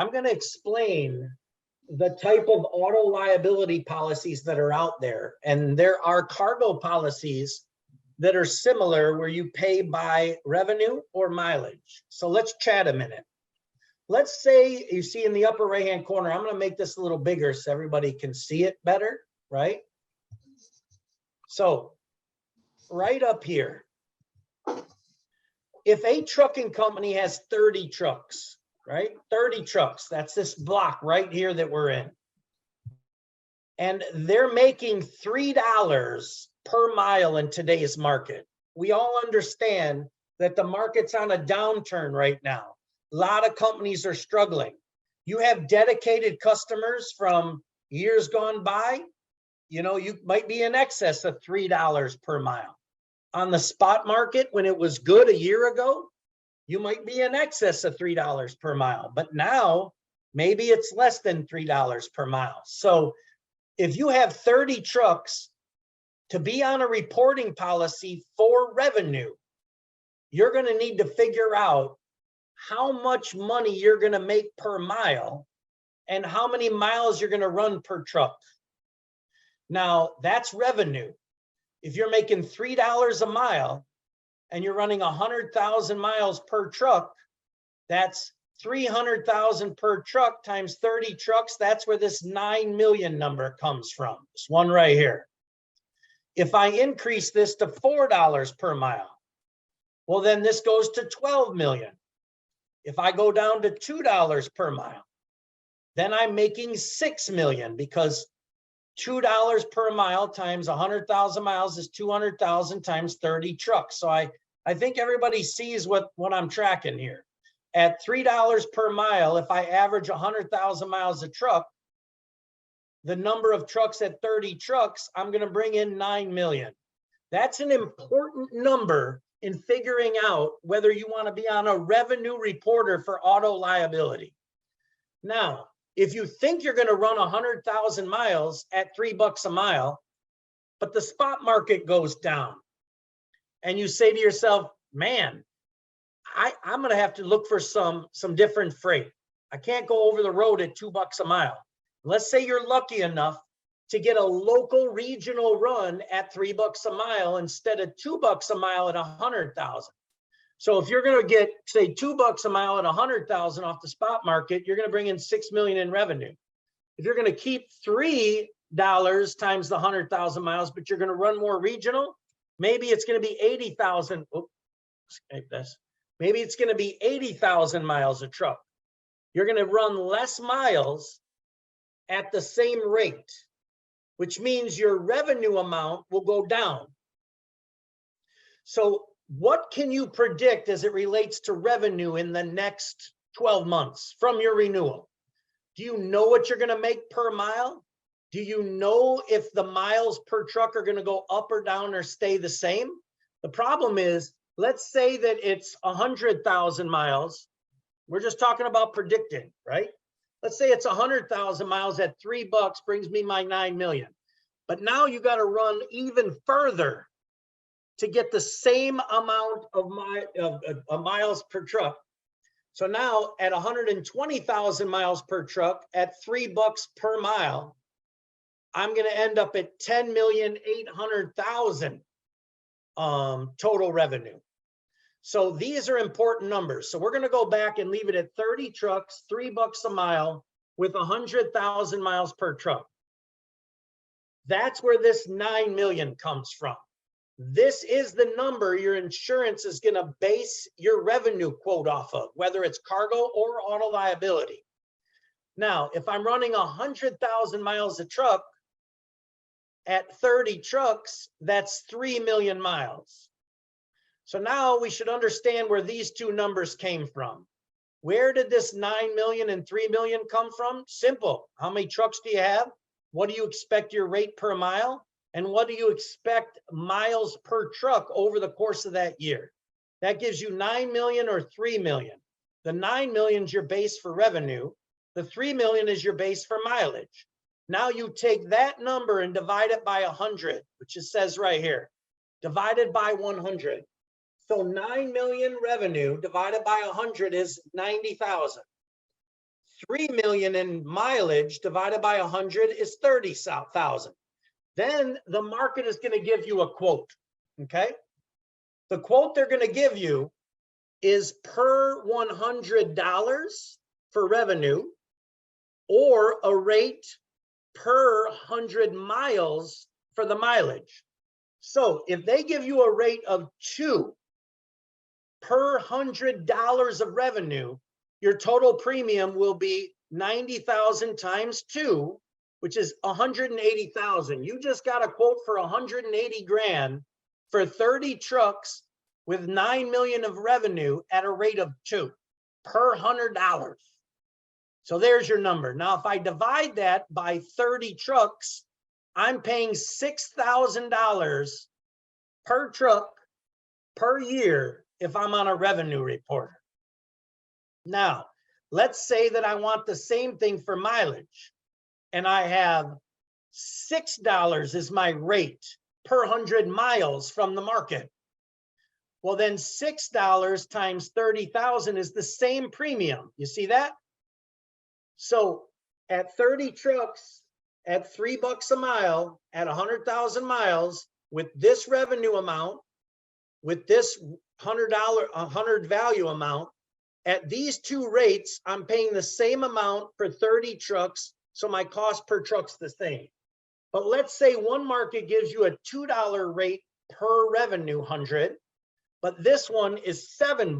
I'm going to explain the type of auto liability policies that are out there. And there are cargo policies that are similar where you pay by revenue or mileage. So let's chat a minute. Let's say you see in the upper right hand corner, I'm going to make this a little bigger so everybody can see it better, right? So right up here, if a trucking company has 30 trucks, right? 30 trucks, that's this block right here that we're in. And they're making $3 per mile in today's market. We all understand that the market's on a downturn right now. A lot of companies are struggling. You have dedicated customers from years gone by, you know, you might be in excess of $3 per mile. On the spot market, when it was good a year ago, you might be in excess of $3 per mile, but now maybe it's less than $3 per mile. So if you have 30 trucks, to be on a reporting policy for revenue, you're going to need to figure out how much money you're going to make per mile and how many miles you're going to run per truck. Now, that's revenue. If you're making $3 a mile and you're running 100,000 miles per truck, that's 300,000 per truck times 30 trucks. That's where this 9 million number comes from. This one right here. If I increase this to $4 per mile, well, then this goes to 12 million. If I go down to $2 per mile, then I'm making 6 million, because $2 per mile times 100,000 miles is 200,000 times 30 trucks. So I think everybody sees what I'm tracking here. At $3 per mile, if I average 100,000 miles a truck, the number of trucks at 30 trucks, I'm going to bring in 9 million. That's an important number in figuring out whether you want to be on a revenue reporter for auto liability. Now, if you think you're going to run 100,000 miles at $3 a mile, but the spot market goes down, and you say to yourself, man, I'm going to have to look for some different freight. I can't go over the road at $2 a mile. Let's say you're lucky enough to get a local regional run at $3 a mile instead of $2 a mile at 100,000. So if you're going to get, say, $2 a mile at 100,000 off the spot market, you're going to bring in 6 million in revenue. If you're going to keep $3 times the 100,000 miles, but you're going to run more regional, maybe it's going to be 80,000. Maybe it's going to be 80,000 miles a truck. You're going to run less miles at the same rate, which means your revenue amount will go down. So what can you predict as it relates to revenue in the next 12 months from your renewal? Do you know what you're going to make per mile? Do you know if the miles per truck are going to go up or down or stay the same? The problem is, let's say that it's 100,000 miles. We're just talking about predicting, right? Let's say it's 100,000 miles at $3 brings me my 9 million. But now you got to run even further to get the same amount of miles per truck. So now at 120,000 miles per truck at $3 per mile, I'm going to end up at 10,800,000 total revenue. So these are important numbers. So we're going to go back and leave it at 30 trucks, $3 a mile with 100,000 miles per truck. That's where this 9 million comes from. This is the number your insurance is going to base your revenue quote off of, whether it's cargo or auto liability. Now, if I'm running 100,000 miles a truck at 30 trucks, that's 3 million miles. So now we should understand where these two numbers came from. Where did this 9 million and 3 million come from? Simple. How many trucks do you have? What do you expect your rate per mile? And what do you expect miles per truck over the course of that year? That gives you 9 million or 3 million. The 9 million is your base for revenue. The 3 million is your base for mileage. Now you take that number and divide it by 100, which it says right here, divided by 100. So 9 million revenue divided by 100 is 90,000. 3 million in mileage divided by 100 is 30,000. Then the market is going to give you a quote. Okay. The quote they're going to give you is per $100 for revenue, or a rate per 100 miles for the mileage. So if they give you a rate of 2 per $100 of revenue, your total premium will be 90,000 times 2, which is 180,000. You just got a quote for 180 grand for 30 trucks with 9 million of revenue at a rate of 2 per $100. So there's your number. Now, if I divide that by 30 trucks, I'm paying $6,000 per truck per year if I'm on a revenue reporter. Now, let's say that I want the same thing for mileage, and I have $6 is my rate per 100 miles from the market. Well, then $6 times 30,000 is the same premium. You see that? So at 30 trucks, at $3 a mile, at 100,000 miles, with this revenue amount, with this $100 value amount, at these two rates, I'm paying the same amount for 30 trucks. So my cost per truck's the same. But let's say one market gives you a $2 rate per revenue 100, but this one is $7.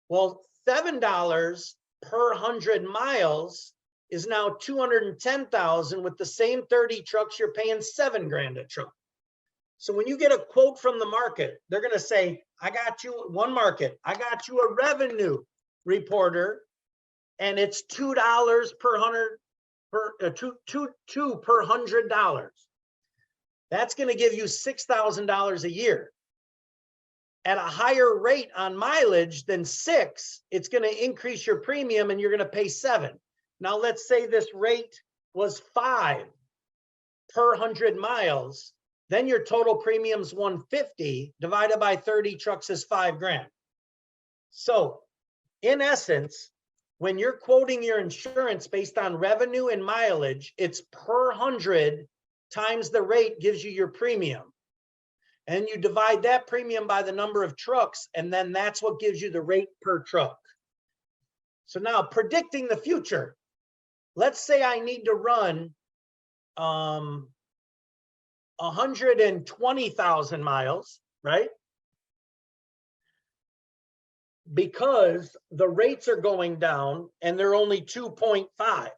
Well, $7 per 100 miles is now 210,000. With the same 30 trucks, you're paying 7 grand a truck. So when you get a quote from the market, they're going to say, I got you one market, I got you a revenue reporter, and it's $2 per 100 per two per $100. That's going to give you $6,000 a year. At a higher rate on mileage than 6, it's going to increase your premium and you're going to pay 7. Now, let's say this rate was 5 per 100 miles. Then your total premium's 150 divided by 30 trucks is 5 grand. So in essence, when you're quoting your insurance based on revenue and mileage, it's per 100 times the rate gives you your premium. And you divide that premium by the number of trucks, and then that's what gives you the rate per truck. So now predicting the future, let's say I need to run 120,000 miles, right? Because the rates are going down and they're only 2.5.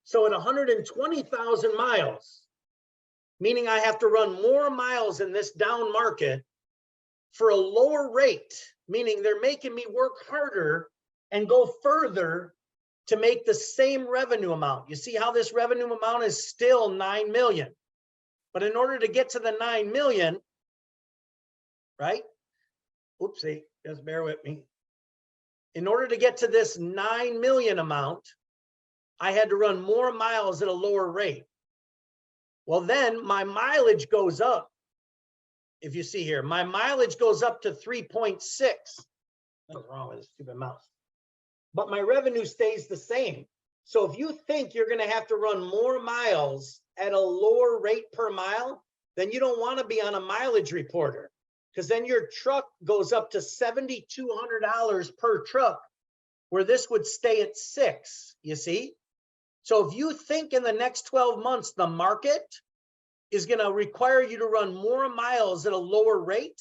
So at 120,000 miles, meaning I have to run more miles in this down market for a lower rate, meaning they're making me work harder and go further to make the same revenue amount. You see how this revenue amount is still 9 million. But in order to get to the 9 million, right? Oopsie, just bear with me. In order to get to this 9 million amount, I had to run more miles at a lower rate. Well, then my mileage goes up. If you see here, my mileage goes up to 3.6. What's wrong with this stupid mouse? But my revenue stays the same. So if you think you're going to have to run more miles at a lower rate per mile, then you don't want to be on a mileage reporter, because then your truck goes up to $7,200 per truck, where this would stay at 6, you see? So if you think in the next 12 months, the market is going to require you to run more miles at a lower rate,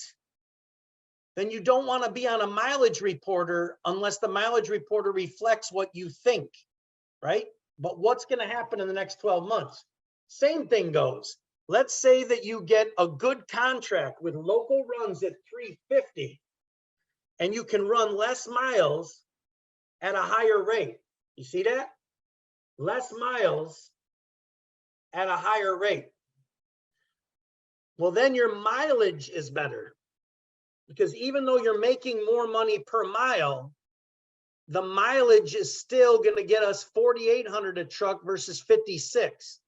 then you don't want to be on a mileage reporter unless the mileage reporter reflects what you think, right? But what's going to happen in the next 12 months? Same thing goes. Let's say that you get a good contract with local runs at 350 and you can run less miles at a higher rate. You see that? Less miles at a higher rate. Well, then your mileage is better, because even though you're making more money per mile, the mileage is still going to get us 4,800 a truck versus 56.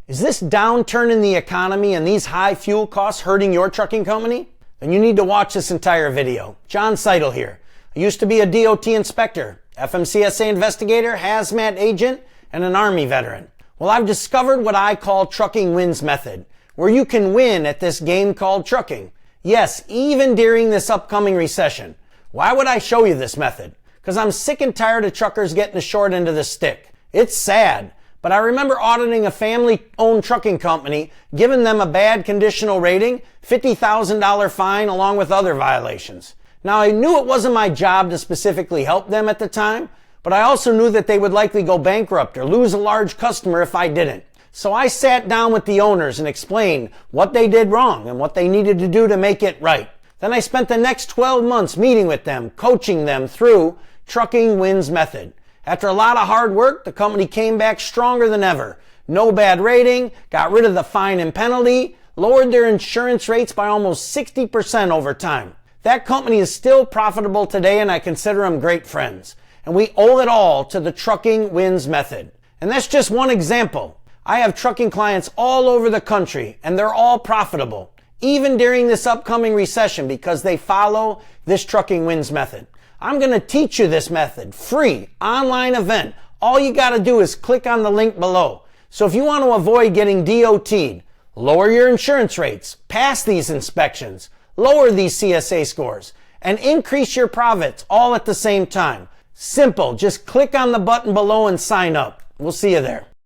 Is this downturn in the economy and these high fuel costs hurting your trucking company? Then you need to watch this entire video. John Seidel here. I used to be a DOT inspector. FMCSA investigator, hazmat agent, and an Army veteran. Well, I've discovered what I call Trucking Wins method, where you can win at this game called trucking. Yes, even during this upcoming recession. Why would I show you this method? Because I'm sick and tired of truckers getting the short end of the stick. It's sad, but I remember auditing a family-owned trucking company, giving them a bad conditional rating, $50,000 fine, along with other violations. Now, I knew it wasn't my job to specifically help them at the time, but I also knew that they would likely go bankrupt or lose a large customer if I didn't. So I sat down with the owners and explained what they did wrong and what they needed to do to make it right. Then I spent the next 12 months meeting with them, coaching them through Trucking Wins method. After a lot of hard work, the company came back stronger than ever. No bad rating, got rid of the fine and penalty, lowered their insurance rates by almost 60% over time. That company is still profitable today, and I consider them great friends. And we owe it all to the Trucking Wins method. And that's just one example. I have trucking clients all over the country, and they're all profitable, even during this upcoming recession, because they follow this Trucking Wins method. I'm going to teach you this method, free, online event. All you got to do is click on the link below. So if you want to avoid getting DOT'd, lower your insurance rates, pass these inspections, lower these CSA scores, and increase your profits all at the same time. Simple. Just click on the button below and sign up. We'll see you there.